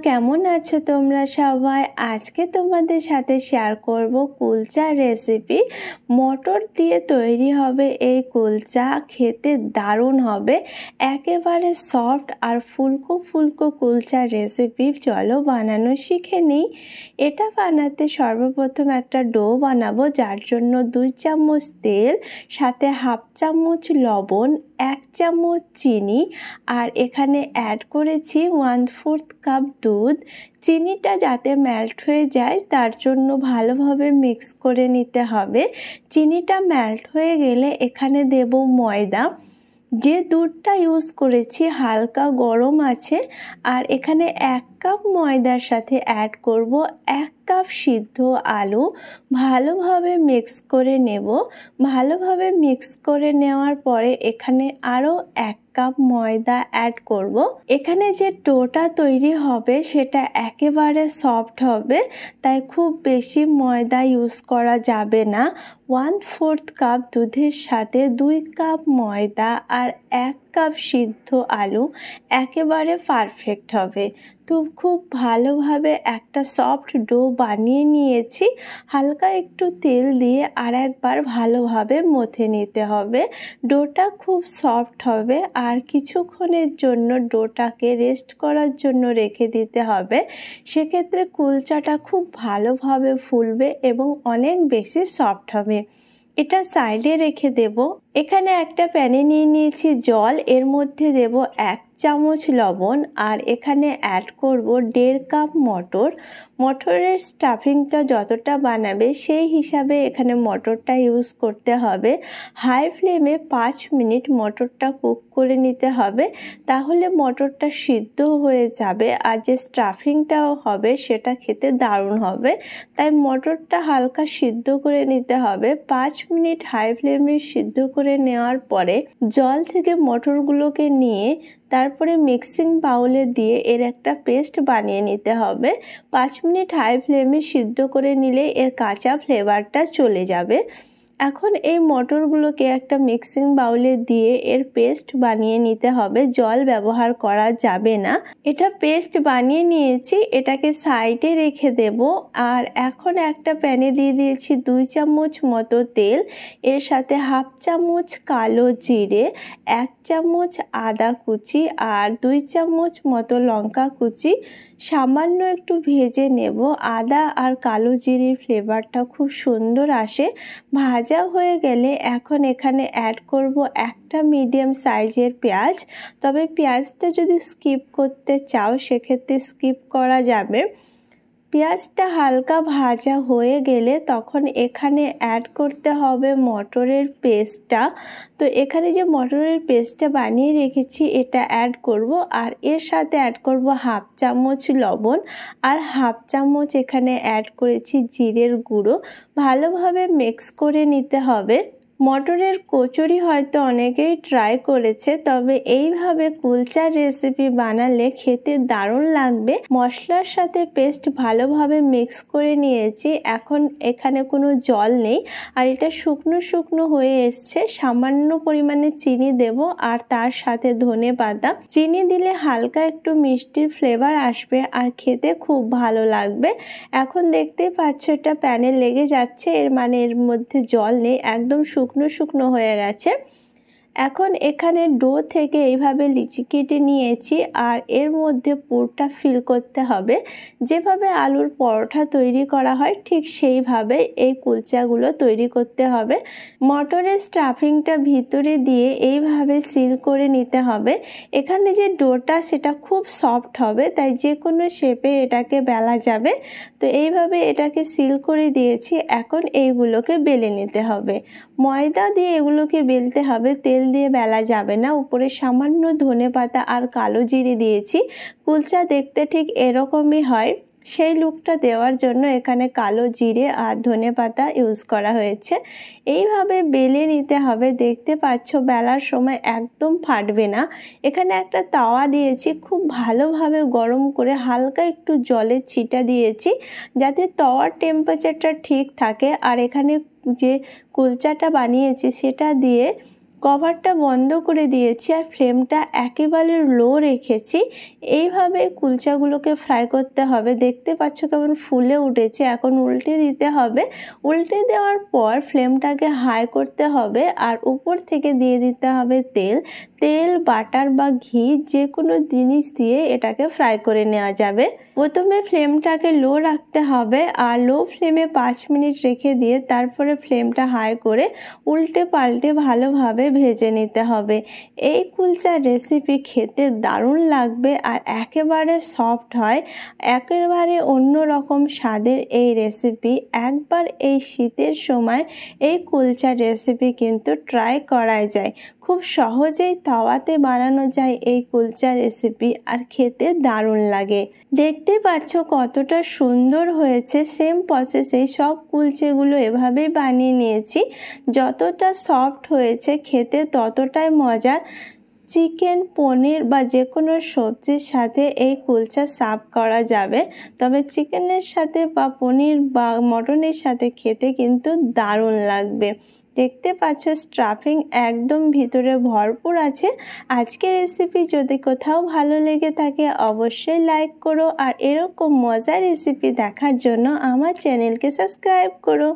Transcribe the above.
কেমন আছো তোমরা সবাই? আজকে তোমাদের সাথে শেয়ার করব কুলচার রেসিপি। মটর দিয়ে তৈরি হবে এই কুলচা, খেতে দারুণ হবে, একেবারে সফট আর ফুলকো ফুলকো কুলচার রেসিপি। চলো বানানো শিখে নিই। এটা বানাতে সর্বপ্রথম একটা ডো বানাবো, যার জন্য 2 চামচ তেল, সাথে হাফ চামচ লবণ, 1 চামচ চিনি, আর এখানে অ্যাড করেছি 1/4 কাপ দুধ। চিনিটা যাতে মেল্ট হয়ে যায় তার জন্য ভালোভাবে মিক্স করে নিতে হবে। চিনিটা মেল্ট হয়ে গেলে এখানে দেব ময়দা। যে দুধটা ইউজ করেছি হালকা গরম আছে, আর এখানে 1 কাপ ময়দার সাথে অ্যাড করব 1 কাপ সিদ্ধ আলু। ভালোভাবে মিক্স করে নেব। ভালোভাবে মিক্স করে নেওয়ার পরে এখানে আরও 1 কাপ ময়দা অ্যাড করব। এখানে যে ডোটা তৈরি হবে সেটা একেবারে সফট হবে, তাই খুব বেশি ময়দা ইউজ করা যাবে না। 1/4 কাপ দুধের সাথে 2 কাপ ময়দা আর 1 কাপ সিদ্ধ আলু একেবারে পারফেক্ট হবে। তো খুব ভালোভাবে একটা সফট ডো বানিয়ে নিয়েছি। হালকা একটু তেল দিয়ে আর একবার ভালোভাবে মথে নিতে হবে। ডোটা খুব সফট হবে, আর কিছুক্ষণের জন্য ডোটাকে রেস্ট করার জন্য রেখে দিতে হবে। সেক্ষেত্রে কুলচাটা খুব ভালোভাবে ফুলবে এবং অনেক বেশি সফট হবে। এটা সাইডে রেখে দেব। এখানে একটা প্যানে নিয়ে নিয়েছি জল, এর মধ্যে দেব 1 চামচ লবণ, আর এখানে অ্যাড করব 1.5 কাপ মটর। মটরের স্টাফিংটা যতটা বানাবে সেই হিসাবে এখানে মটরটা ইউজ করতে হবে। হাই ফ্লেমে 5 মিনিট মটরটা কুক করে নিতে হবে, তাহলে মটরটা সিদ্ধ হয়ে যাবে, আর যে স্টাফিংটাও হবে সেটা খেতে দারুণ হবে। তাই মটরটা হালকা সিদ্ধ করে নিতে হবে। 5 মিনিট হাই ফ্লেমে সিদ্ধ করে নেওয়ার পরে জল থেকে মটরগুলোকে নিয়ে তারপরে মিক্সিং বাউলে দিয়ে এর একটা পেস্ট বানিয়ে নিতে হবে। 5 মিনিট হাই ফ্লেমে সিদ্ধ করে নিলে এর কাঁচা ফ্লেভারটা চলে যাবে। এখন এই মটরগুলোকে একটা মিক্সিং বাউলে দিয়ে এর পেস্ট বানিয়ে নিতে হবে, জল ব্যবহার করা যাবে না। এটা পেস্ট বানিয়ে নিয়েছি, এটাকে সাইডে রেখে দেব। আর এখন একটা প্যানে দিয়ে দিয়েছি 2 চামচ মতো তেল, এর সাথে হাফ চামচ কালো জিরে, 1 চামচ আদা কুচি আর 2 চামচ মতো লঙ্কা কুচি সামান্য একটু ভেজে নেব। আদা আর কালো জিরের ফ্লেভারটা খুব সুন্দর আসে। ভাজা হয়ে গেলে এখন এখানে অ্যাড করব একটা মিডিয়াম সাইজের পেঁয়াজ। তবে পেঁয়াজটা যদি স্কিপ করতে চাও সেক্ষেত্রে স্কিপ করা যাবে। পেঁয়াজটা হালকা ভাজা হয়ে গেলে তখন এখানে অ্যাড করতে হবে মটরের পেস্টটা। তো এখানে যে মটরের পেস্টটা বানিয়ে রেখেছি এটা অ্যাড করব, আর এর সাথে অ্যাড করব হাফ চামচ লবণ, আর হাফ চামচ এখানে অ্যাড করেছি জিরের গুঁড়ো। ভালোভাবে মিক্স করে নিতে হবে। মটরের কচুরি হয়তো অনেকেই ট্রাই করেছে, তবে এইভাবে কুলচার রেসিপি বানালে খেতে দারুণ লাগবে। মশলার সাথে পেস্ট ভালোভাবে মিক্স করে নিয়েছি। এখন এখানে কোনো জল নেই, আর এটা শুকনো শুকনো হয়ে এসছে। সামান্য পরিমাণে চিনি দেব, আর তার সাথে ধনেপাতা। চিনি দিলে হালকা একটু মিষ্টির ফ্লেভার আসবে আর খেতে খুব ভালো লাগবে। এখন দেখতেই পাচ্ছ এটা প্যানে লেগে যাচ্ছে, এর মানে এর মধ্যে জল নেই, একদম শুকনো শুকনো হয়ে গেছে। এখন এখানে ডো থেকে এইভাবে লিচি কেটে নিয়েছি, আর এর মধ্যে পুরটা ফিল করতে হবে। যেভাবে আলুর পরোটা তৈরি করা হয় ঠিক সেইভাবে এই কুলচাগুলো তৈরি করতে হবে। মটরের স্টাফিংটা ভিতরে দিয়ে এইভাবে সিল করে নিতে হবে। এখানে যে ডোটা সেটা খুব সফট হবে, তাই যে কোনো শেপে এটাকে বেলা যাবে। তো এইভাবে এটাকে সিল করে দিয়েছি। এখন এইগুলোকে বেলে নিতে হবে। ময়দা দিয়ে এগুলোকে বেলতে হবে, তেল দিয়ে বেলা যাবে না। উপরে সামান্য ধনেপাতা আর কালো জিরে দিয়েছি। কুলচা দেখতে ঠিক এরকমই হয়, সেই লুকটা দেওয়ার জন্য এখানে কালো জিরে আর ধনেপাতা ইউজ করা হয়েছে। এইভাবে বেলে নিতে হবে। দেখতে পাচ্ছ বেলার সময় একদম ফাটবে না। এখানে একটা তাওয়া দিয়েছি, খুব ভালোভাবে গরম করে হালকা একটু জলের ছিটা দিয়েছি যাতে তাওয়ার টেম্পারেচারটা ঠিক থাকে। আর এখানে যে কুলচাটা বানিয়েছি সেটা দিয়ে কভারটা বন্ধ করে দিয়েছি আর ফ্লেমটা একেবারে লো রেখেছি। এইভাবে কুলচাগুলোকে ফ্রাই করতে হবে। দেখতে পাচ্ছ কেমন ফুলে উঠেছে। এখন উল্টে দিতে হবে। উল্টে দেওয়ার পর ফ্লেমটাকে হাই করতে হবে আর উপর থেকে দিয়ে দিতে হবে তেল, বাটার বা ঘি, যে কোনো জিনিস দিয়ে এটাকে ফ্রাই করে নেওয়া যাবে। প্রথমে ফ্লেমটাকে লো রাখতে হবে আর লো ফ্লেমে 5 মিনিট রেখে দিয়ে তারপরে ফ্লেমটা হাই করে উল্টে পাল্টে ভালোভাবে ভেজে নিতে হবে। এই কুলচার রেসিপি খেতে দারুণ লাগবে আর একেবারে সফট হয়। একেবারে অন্যরকম স্বাদের এই রেসিপি। একবার এই শীতের সময় এই কুলচার রেসিপি কিন্তু ট্রাই করাই যায়। খুব সহজেই তাওয়াতে বানানো যায় এই কুলচা রেসিপি আর খেতে দারুণ লাগে। দেখতে পাচ্ছ কতটা সুন্দর হয়েছে। সেম প্রসেসে সব কুলচেগুলো এভাবেই বানিয়ে নিয়েছি। যতটা সফট হয়েছে খেতে ততটাই মজার। চিকেন, পনির বা যে কোনো সবজির সাথে এই কুলচা সার্ভ করা যাবে। তবে চিকেনের সাথে বা পনির বা মটনের সাথে খেতে কিন্তু দারুণ লাগবে। দেখতে পাচ্ছ স্টাফিং একদম ভিতরে ভরপুর আছে। আজকের রেসিপি যদি কোথাও ভালো লেগে থাকে অবশ্যই লাইক করো আর এরকম মজার রেসিপি দেখার জন্য আমার চ্যানেলকে সাবস্ক্রাইব করো।